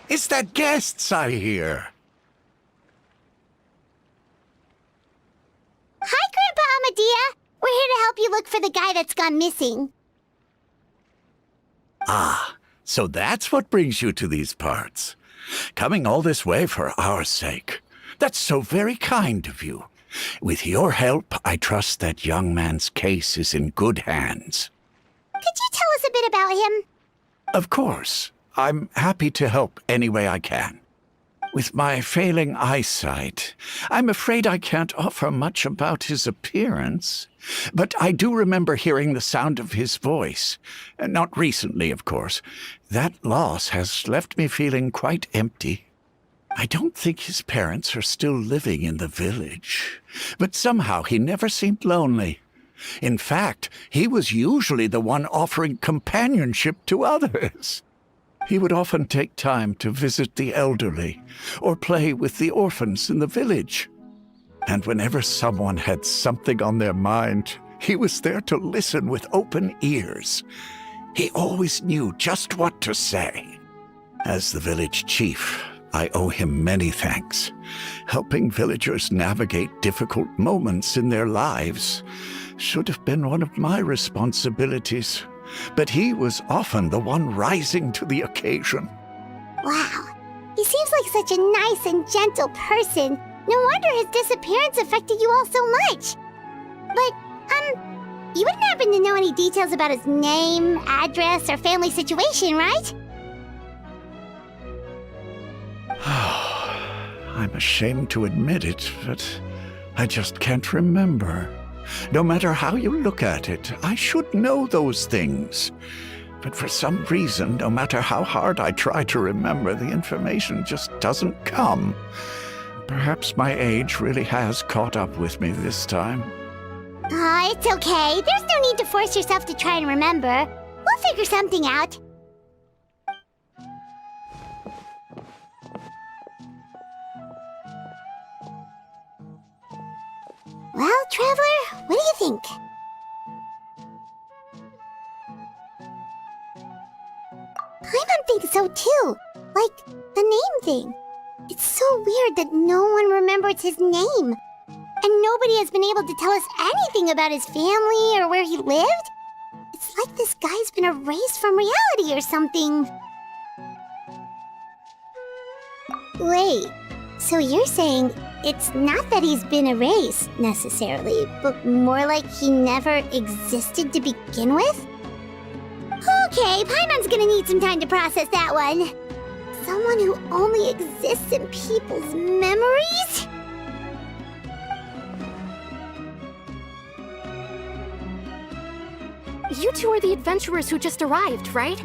It's the guests I hear. Hi, Grandpa Amadea. We're here to help you look for the guy that's gone missing. Ah, so that's what brings you to these parts. Coming all this way for our sake. That's so very kind of you. With your help, I trust that young man's case is in good hands. Could you tell us a bit about him? Of course. I'm happy to help any way I can. With my failing eyesight, I'm afraid I can't offer much about his appearance. But I do remember hearing the sound of his voice. Not recently, of course. That loss has left me feeling quite empty. I don't think his parents are still living in the village. But somehow he never seemed lonely. In fact, he was usually the one offering companionship to others. He would often take time to visit the elderly or play with the orphans in the village. And whenever someone had something on their mind, he was there to listen with open ears. He always knew just what to say. As the village chief, I owe him many thanks. Helping villagers navigate difficult moments in their lives should have been one of my responsibilities. But he was often the one rising to the occasion. Wow. He seems like such a nice and gentle person. No wonder his disappearance affected you all so much. But, you wouldn't happen to know any details about his name, address, or family situation, right? I'm ashamed to admit it, but I just can't remember. No matter how you look at it, I should know those things. But for some reason, no matter how hard I try to remember, the information just doesn't come. Perhaps my age really has caught up with me this time. It's okay. There's no need to force yourself to try and remember. We'll figure something out. Well, Traveler, what do you think? Paimon thinks so too. Like, the name thing. It's so weird that no one remembers his name. And nobody has been able to tell us anything about his family or where he lived. It's like this guy's been erased from reality or something. Wait, so you're saying it's not that he's been erased, necessarily, but more like he never existed to begin with? Okay, Paimon's gonna need some time to process that one. Someone who only exists in people's memories? You two are the adventurers who just arrived, right?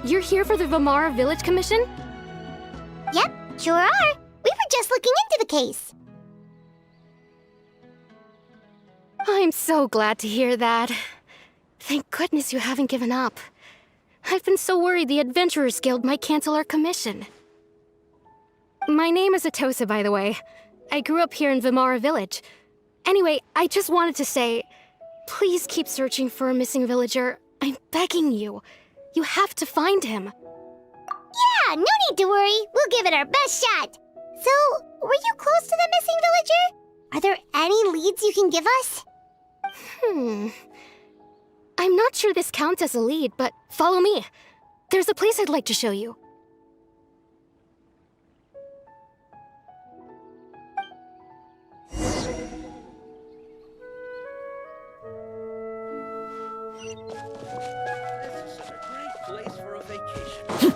You're here for the Vimara Village Commission? Yep, sure are. We were just looking into the case. I'm so glad to hear that. Thank goodness you haven't given up. I've been so worried the Adventurers Guild might cancel our commission. My name is Atosa, by the way. I grew up here in Vimara Village. Anyway, I just wanted to say, please keep searching for a missing villager. I'm begging you. You have to find him. Yeah, no need to worry. We'll give it our best shot. So, were you close to the missing villager? Are there any leads you can give us? I'm not sure this counts as a lead, but follow me. There's a place I'd like to show you. This is a great place for a vacation.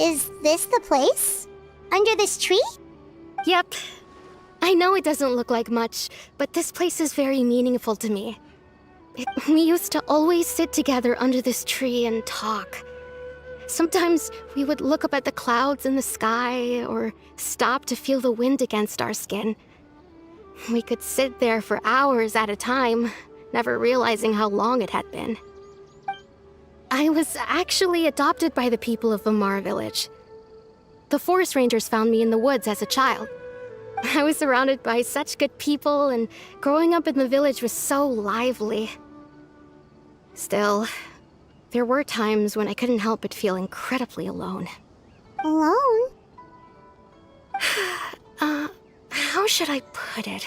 Is this the place? Under this tree? Yep. I know it doesn't look like much, but this place is very meaningful to me. We used to always sit together under this tree and talk. Sometimes we would look up at the clouds in the sky, or stop to feel the wind against our skin. We could sit there for hours at a time, never realizing how long it had been. I was actually adopted by the people of Vimara Village. The forest rangers found me in the woods as a child. I was surrounded by such good people, and growing up in the village was so lively. Still, there were times when I couldn't help but feel incredibly alone. Alone? How should I put it?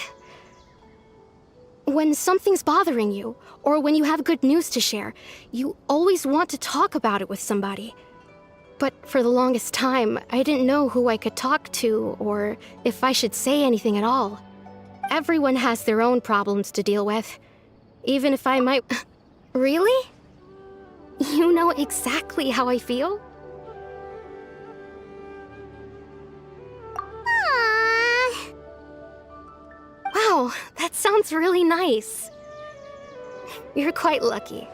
When something's bothering you, or when you have good news to share, you always want to talk about it with somebody. But for the longest time, I didn't know who I could talk to, or if I should say anything at all. Everyone has their own problems to deal with. Even if I might... Really? You know exactly how I feel? Aww. Wow, that sounds really nice. You're quite lucky.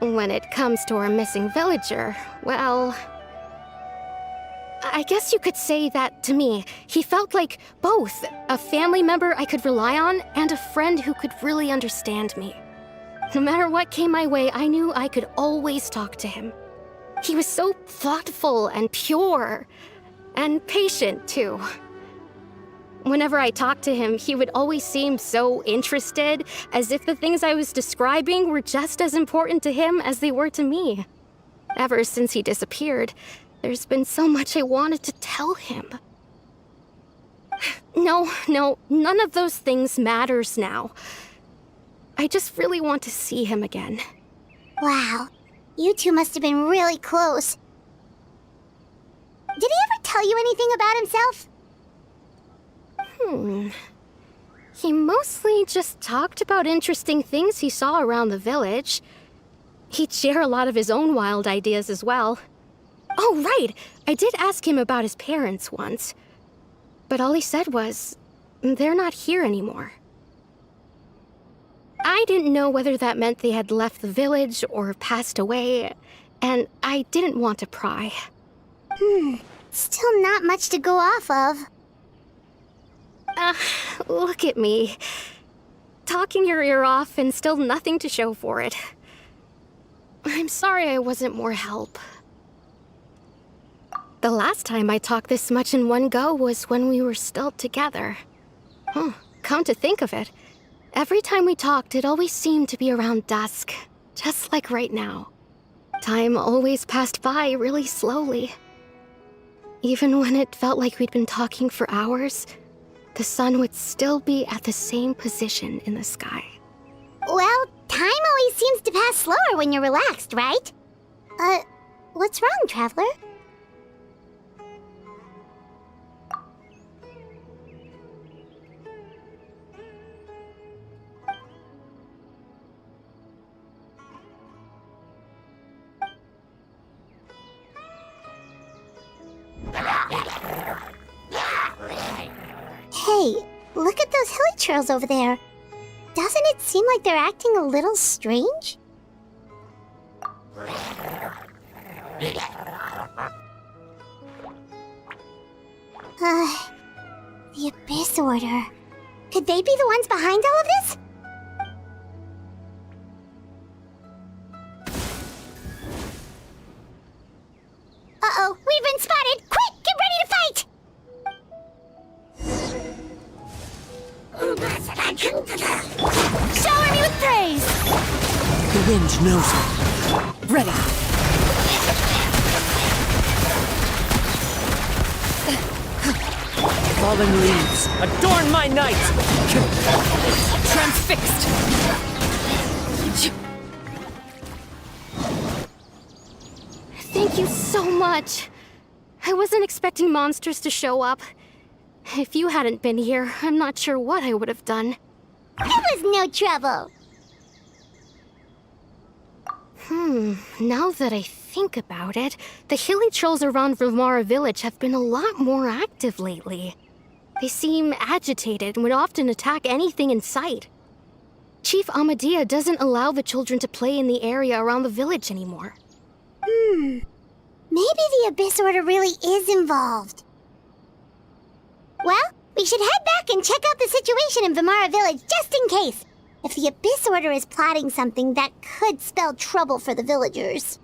When it comes to our missing villager, well... I guess you could say that to me. He felt like both a family member I could rely on and a friend who could really understand me. No matter what came my way, I knew I could always talk to him. He was so thoughtful and pure, and patient too. Whenever I talked to him, he would always seem so interested, as if the things I was describing were just as important to him as they were to me. Ever since he disappeared, there's been so much I wanted to tell him. No, none of those things matters now. I just really want to see him again. Wow, you two must have been really close. Did he ever tell you anything about himself? He mostly just talked about interesting things he saw around the village. He'd share a lot of his own wild ideas as well. Oh, right! I did ask him about his parents once. But all he said was, they're not here anymore. I didn't know whether that meant they had left the village or passed away, and I didn't want to pry. Still not much to go off of. Look at me. Talking your ear off and still nothing to show for it. I'm sorry I wasn't more help. The last time I talked this much in one go was when we were still together. Come to think of it, every time we talked, it always seemed to be around dusk, just like right now. Time always passed by really slowly. Even when it felt like we'd been talking for hours, the sun would still be at the same position in the sky. Well, time always seems to pass slower when you're relaxed, right? What's wrong, Traveler? Hey, look at those hilly trails over there. Doesn't it seem like they're acting a little strange? The Abyss Order. Could they be the ones behind all of this? Uh-oh, we've been spotted! Shower me with praise! The wind knows me. Ready. Fallen leaves, adorn my night! Transfixed! Thank you so much. I wasn't expecting monsters to show up. If you hadn't been here, I'm not sure what I would have done. It was no trouble. Now that I think about it, the hilly trolls around Vimara Village have been a lot more active lately. They seem agitated and would often attack anything in sight. Chief Amadea doesn't allow the children to play in the area around the village anymore. Maybe the Abyss Order really is involved. Well, we should head back and check out the situation in Vimara Village just in case. If the Abyss Order is plotting something that could spell trouble for the villagers.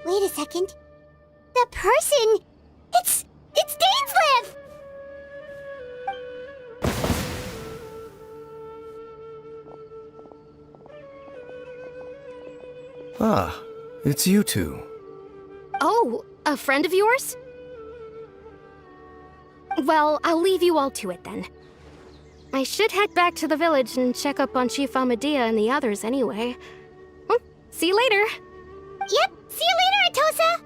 Wait a second. That person... It's Dainsleif! Ah, it's you two. Oh, a friend of yours? Well, I'll leave you all to it then. I should head back to the village and check up on Chief Amadea and the others anyway. Well, see you later. Yep, see you later, Atosa!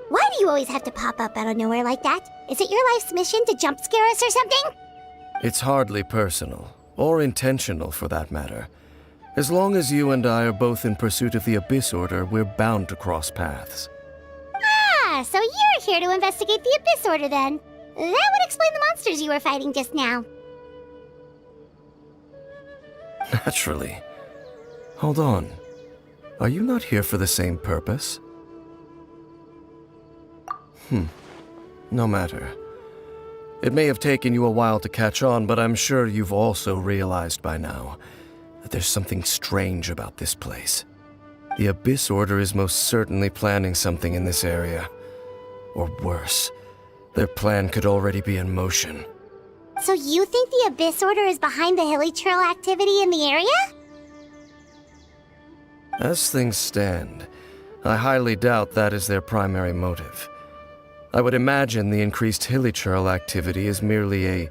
Why do you always have to pop up out of nowhere like that? Is it your life's mission to jump scare us or something? It's hardly personal, or intentional for that matter. As long as you and I are both in pursuit of the Abyss Order, we're bound to cross paths. Ah, so you're here to investigate the Abyss Order then. That would explain the monsters you were fighting just now. Naturally. Hold on. Are you not here for the same purpose? No matter. It may have taken you a while to catch on, but I'm sure you've also realized by now that there's something strange about this place. The Abyss Order is most certainly planning something in this area. Or worse, their plan could already be in motion. So you think the Abyss Order is behind the hilly trail activity in the area? As things stand, I highly doubt that is their primary motive. I would imagine the increased hilly trail activity is merely a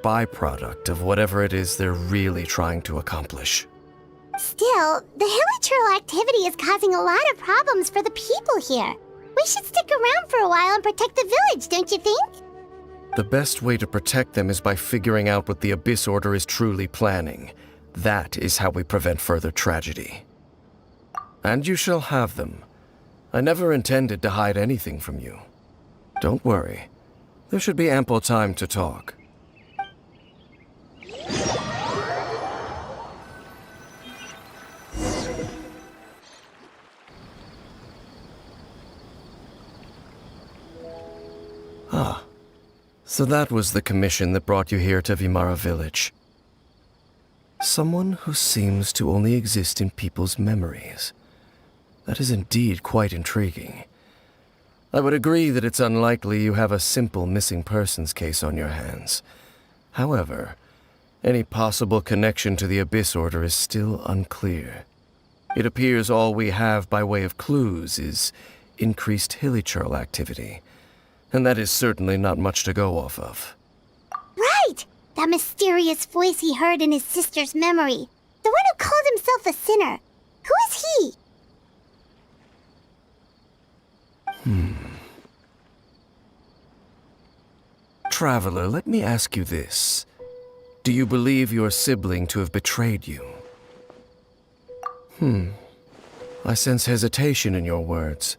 byproduct of whatever it is they're really trying to accomplish. Still, the hilly trail activity is causing a lot of problems for the people here. We should stick around for a while and protect the village, don't you think? The best way to protect them is by figuring out what the Abyss Order is truly planning. That is how we prevent further tragedy. And you shall have them. I never intended to hide anything from you. Don't worry. There should be ample time to talk. Ah, so that was the commission that brought you here to Vimara Village. Someone who seems to only exist in people's memories. That is indeed quite intriguing. I would agree that it's unlikely you have a simple missing persons case on your hands. However, any possible connection to the Abyss Order is still unclear. It appears all we have by way of clues is increased hilly trail activity, and that is certainly not much to go off of. Right! That mysterious voice he heard in his sister's memory. The one who called himself a sinner. Who is he? Traveler, let me ask you this. Do you believe your sibling to have betrayed you? I sense hesitation in your words.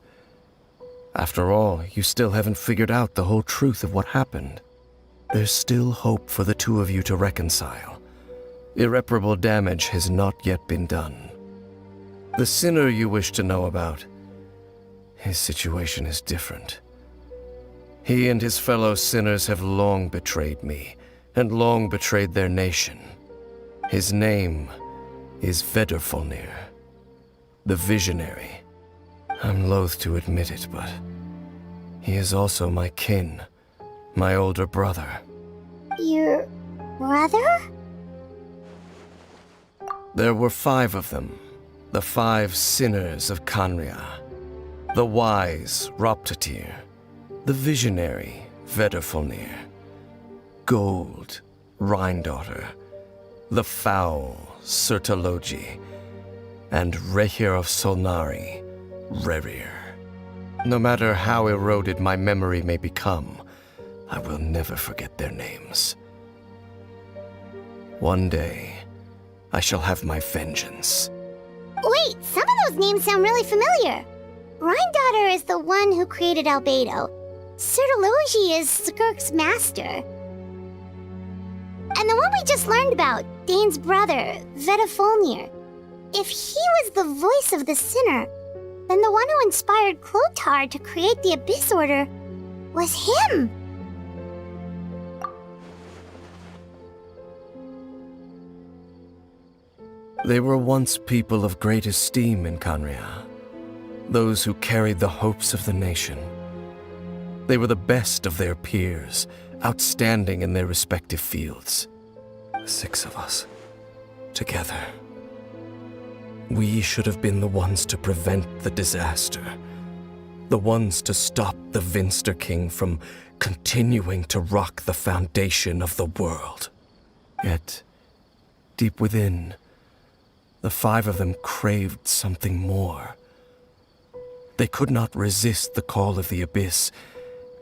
After all, you still haven't figured out the whole truth of what happened. There's still hope for the two of you to reconcile. Irreparable damage has not yet been done. The sinner you wish to know about, his situation is different. He and his fellow sinners have long betrayed me, and long betrayed their nation. His name is Vedrfolnir, the Visionary. I'm loath to admit it, but he is also my kin, my older brother. Your brother? There were 5 of them, the 5 Sinners of Khaenri'ah. The wise Roptatyr, the visionary Vedrfolnir, Gold Rhindaughter, the foul Sertologi, and Rehir of Solnari, Rerir. No matter how eroded my memory may become, I will never forget their names. One day, I shall have my vengeance. Wait, some of those names sound really familiar. Rhindaughter is the one who created Albedo. Sertologi is Skirk's master. And the one we just learned about, Dane's brother, Vedrfolnir. If he was the voice of the sinner, then the one who inspired Clothar to create the Abyss Order was him. They were once people of great esteem in Khaenri'ah, those who carried the hopes of the nation. They were the best of their peers, outstanding in their respective fields. 6 of us, together. We should have been the ones to prevent the disaster, the ones to stop the Vinster King from continuing to rock the foundation of the world. Yet, deep within, the 5 of them craved something more. They could not resist the call of the Abyss,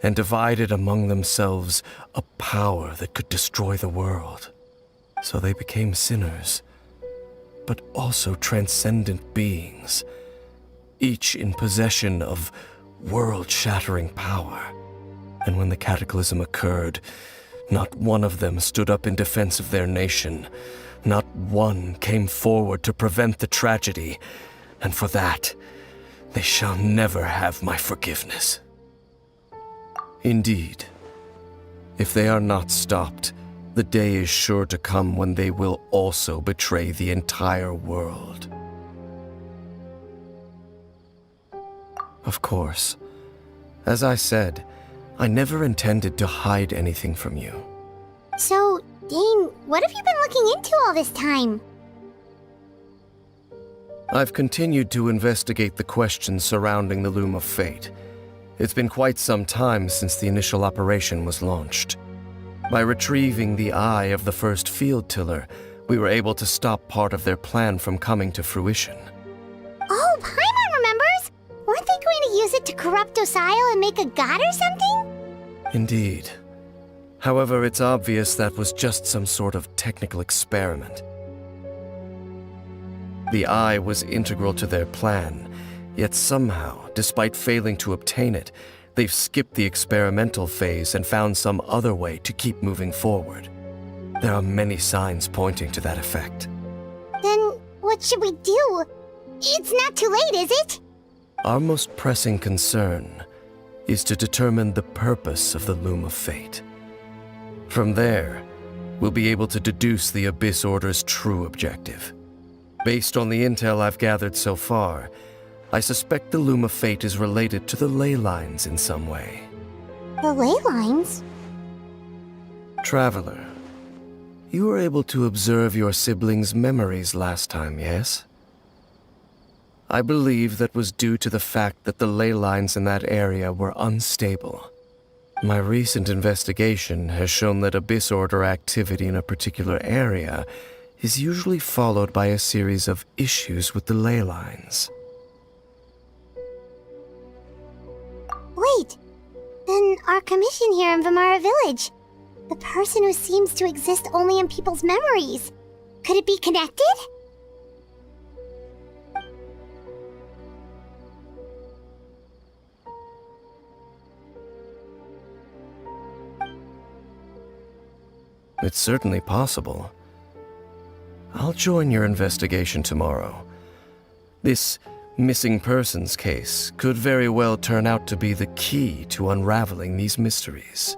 and divided among themselves a power that could destroy the world. So they became sinners, but also transcendent beings, each in possession of world-shattering power. And when the cataclysm occurred, not one of them stood up in defense of their nation. Not one came forward to prevent the tragedy, and for that, they shall never have my forgiveness. Indeed, if they are not stopped, the day is sure to come when they will also betray the entire world. Of course, as I said, I never intended to hide anything from you. So, Dane, what have you been looking into all this time? I've continued to investigate the questions surrounding the Loom of Fate. It's been quite some time since the initial operation was launched. By retrieving the eye of the first field tiller, we were able to stop part of their plan from coming to fruition. Oh, Paimon remembers! Weren't they going to use it to corrupt Osile and make a god or something? Indeed. However, it's obvious that was just some sort of technical experiment. The eye was integral to their plan, yet somehow, despite failing to obtain it, they've skipped the experimental phase and found some other way to keep moving forward. There are many signs pointing to that effect. Then, what should we do? It's not too late, is it? Our most pressing concern is to determine the purpose of the Loom of Fate. From there, we'll be able to deduce the Abyss Order's true objective. Based on the intel I've gathered so far, I suspect the Loom of Fate is related to the ley lines in some way. The ley lines? Traveler, you were able to observe your siblings' memories last time, yes? I believe that was due to the fact that the ley lines in that area were unstable. My recent investigation has shown that Abyss Order activity in a particular area is usually followed by a series of issues with the ley lines. Wait, then our commission here in Vimara Village, the person who seems to exist only in people's memories, could it be connected? It's certainly possible. I'll join your investigation tomorrow. This missing persons case could very well turn out to be the key to unraveling these mysteries.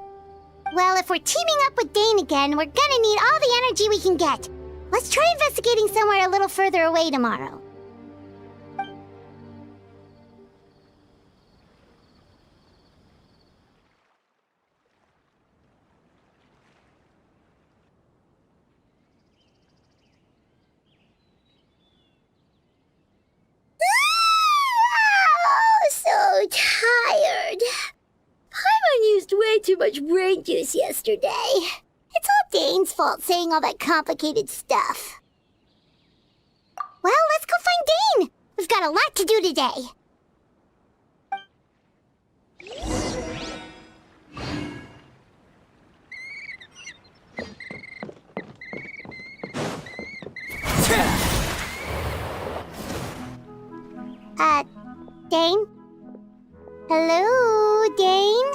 Well, if we're teaming up with Dane again, we're gonna need all the energy we can get. Let's try investigating somewhere a little further away tomorrow. So tired. Paimon used way too much brain juice yesterday. It's all Dane's fault saying all that complicated stuff. Well, let's go find Dane! We've got a lot to do today. Dane? Hello, Dane?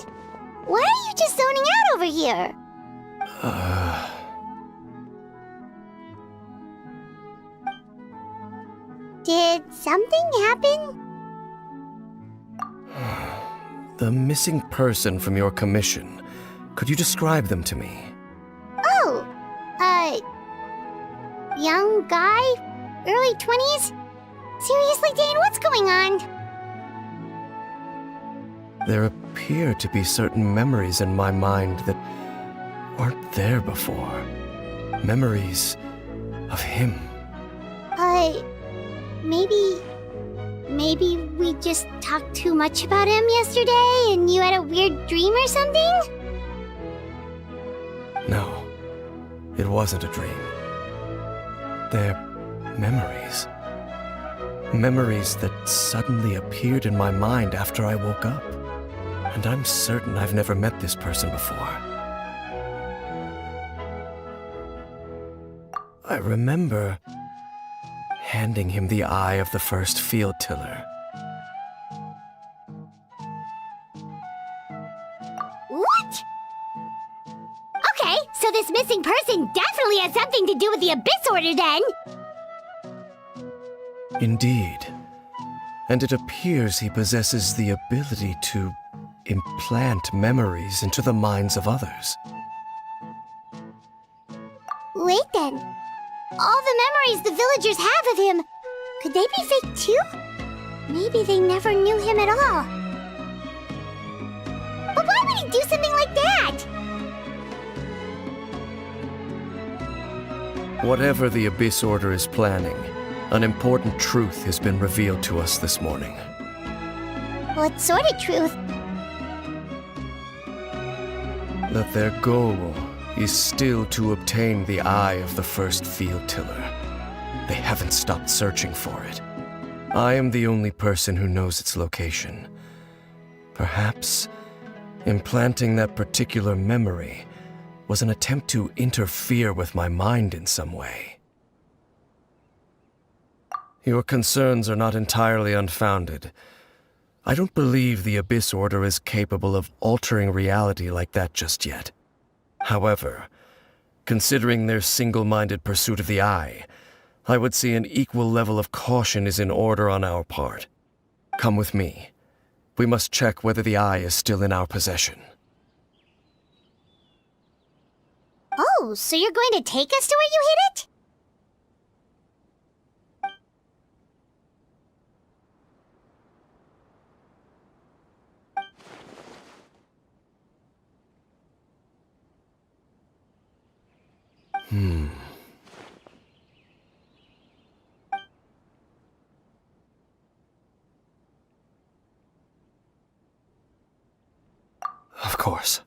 Why are you just zoning out over here? Did something happen? The missing person from your commission. Could you describe them to me? Oh, young guy? Early 20s? Seriously, Dane, what's going on? There appear to be certain memories in my mind that weren't there before. Memories of him. Maybe we just talked too much about him yesterday and you had a weird dream or something? No, it wasn't a dream. They're memories. Memories that suddenly appeared in my mind after I woke up. And I'm certain I've never met this person before. I remember handing him the eye of the first field tiller. What? Okay, so this missing person definitely has something to do with the Abyss Order then! Indeed. And it appears he possesses the ability to implant memories into the minds of others. Wait then. All the memories the villagers have of him, could they be fake too? Maybe they never knew him at all. But why would he do something like that? Whatever the Abyss Order is planning, an important truth has been revealed to us this morning. What sort of truth? That their goal is still to obtain the eye of the first field tiller. They haven't stopped searching for it. I am the only person who knows its location. Perhaps implanting that particular memory was an attempt to interfere with my mind in some way. Your concerns are not entirely unfounded. I don't believe the Abyss Order is capable of altering reality like that just yet. However, considering their single-minded pursuit of the eye, I would say an equal level of caution is in order on our part. Come with me. We must check whether the eye is still in our possession. Oh, so you're going to take us to where you hid it? Of course.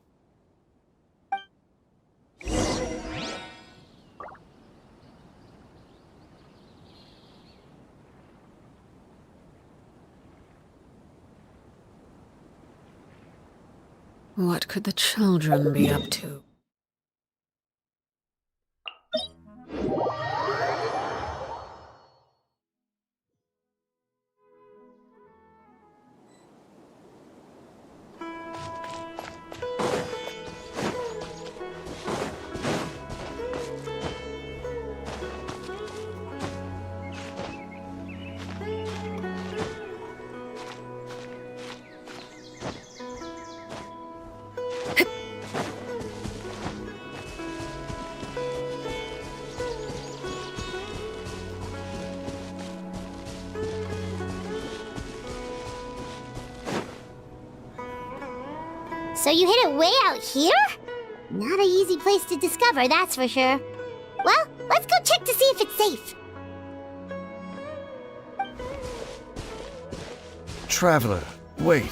What could the children be up to? So you hid it way out here? Not an easy place to discover, that's for sure. Well, let's go check to see if it's safe. Traveler, wait.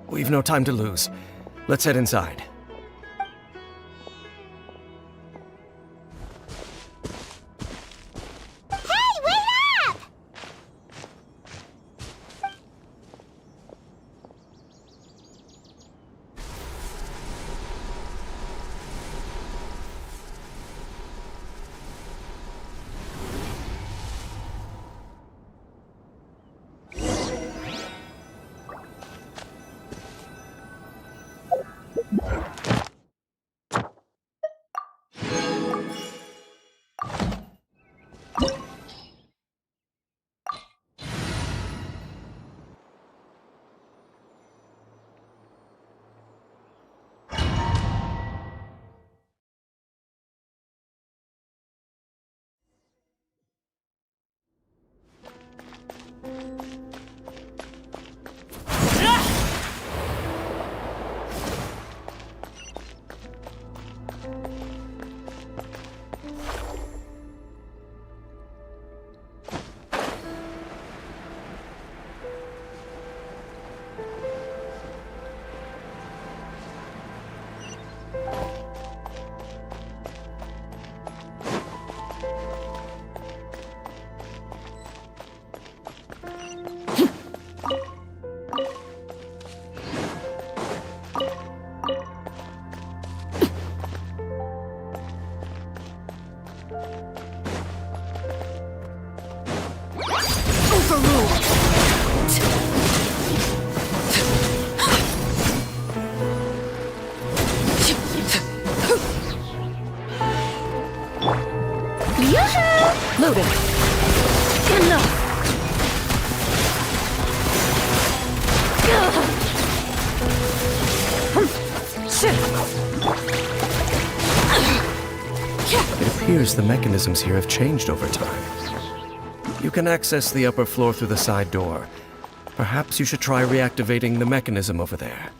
We've no time to lose. Let's head inside. Hey, wait up! Loaded. Enough. It appears the mechanisms here have changed over time. You can access the upper floor through the side door. Perhaps you should try reactivating the mechanism over there.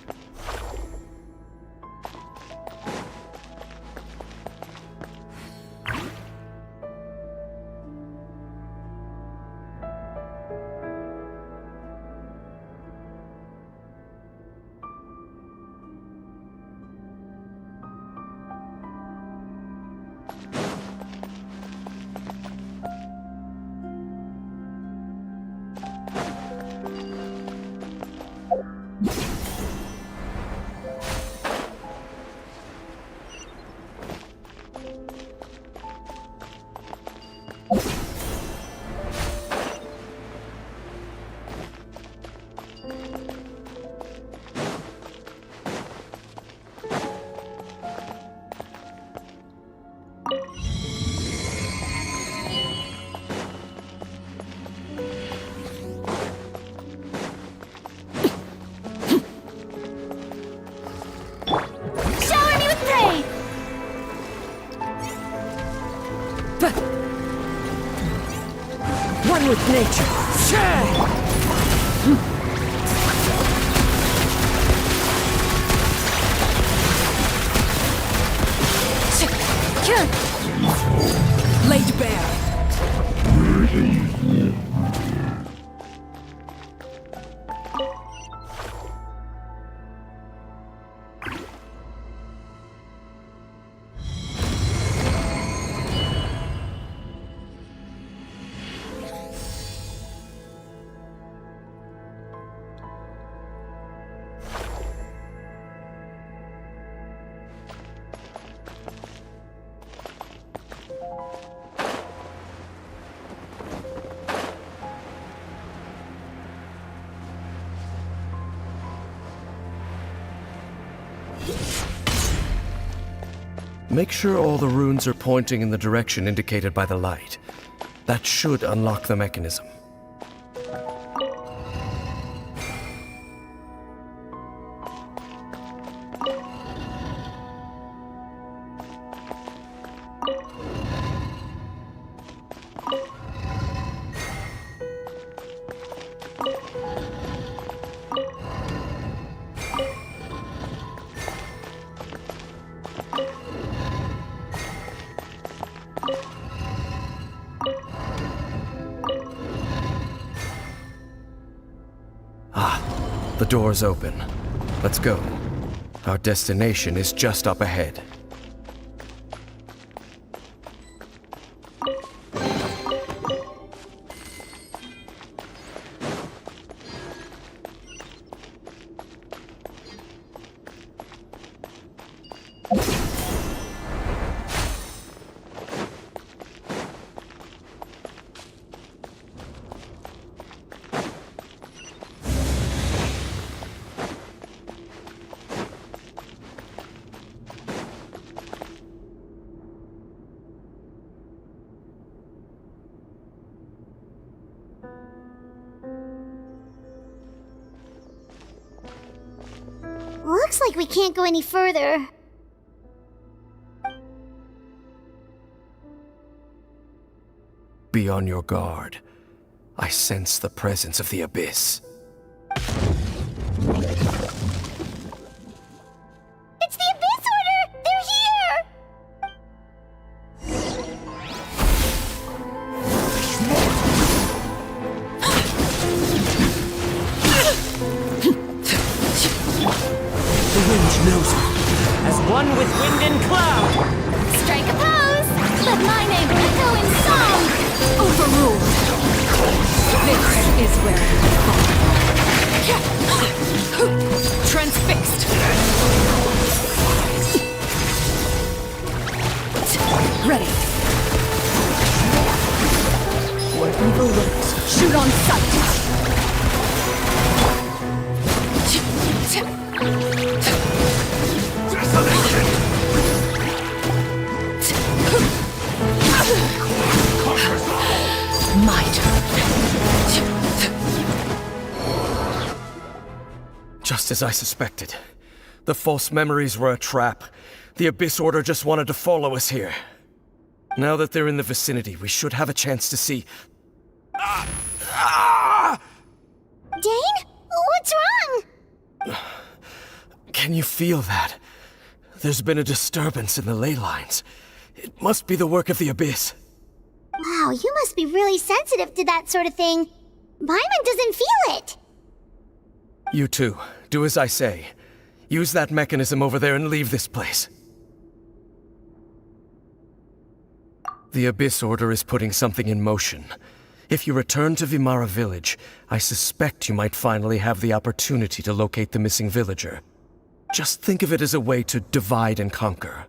One with nature. Laid bare. Make sure all the runes are pointing in the direction indicated by the light. That should unlock the mechanism. The door's open. Let's go. Our destination is just up ahead. Looks like we can't go any further. Be on your guard. I sense the presence of the Abyss. It's the Abyss Order! They're here! The wind knows me, as one with wind and cloud. Strike a pose! Let my name echo in song! Overruled. This is where you fall. Transfixed. Ready. Where evil lurks, shoot on sight. My turn. Just as I suspected. The false memories were a trap. The Abyss Order just wanted to follow us here. Now that they're in the vicinity, we should have a chance to see... Dane? What's wrong? Can you feel that? There's been a disturbance in the ley lines. It must be the work of the Abyss. Wow, you must be really sensitive to that sort of thing. Paimon doesn't feel it. You too. Do as I say. Use that mechanism over there and leave this place. The Abyss Order is putting something in motion. If you return to Vimara Village, I suspect you might finally have the opportunity to locate the missing villager. Just think of it as a way to divide and conquer.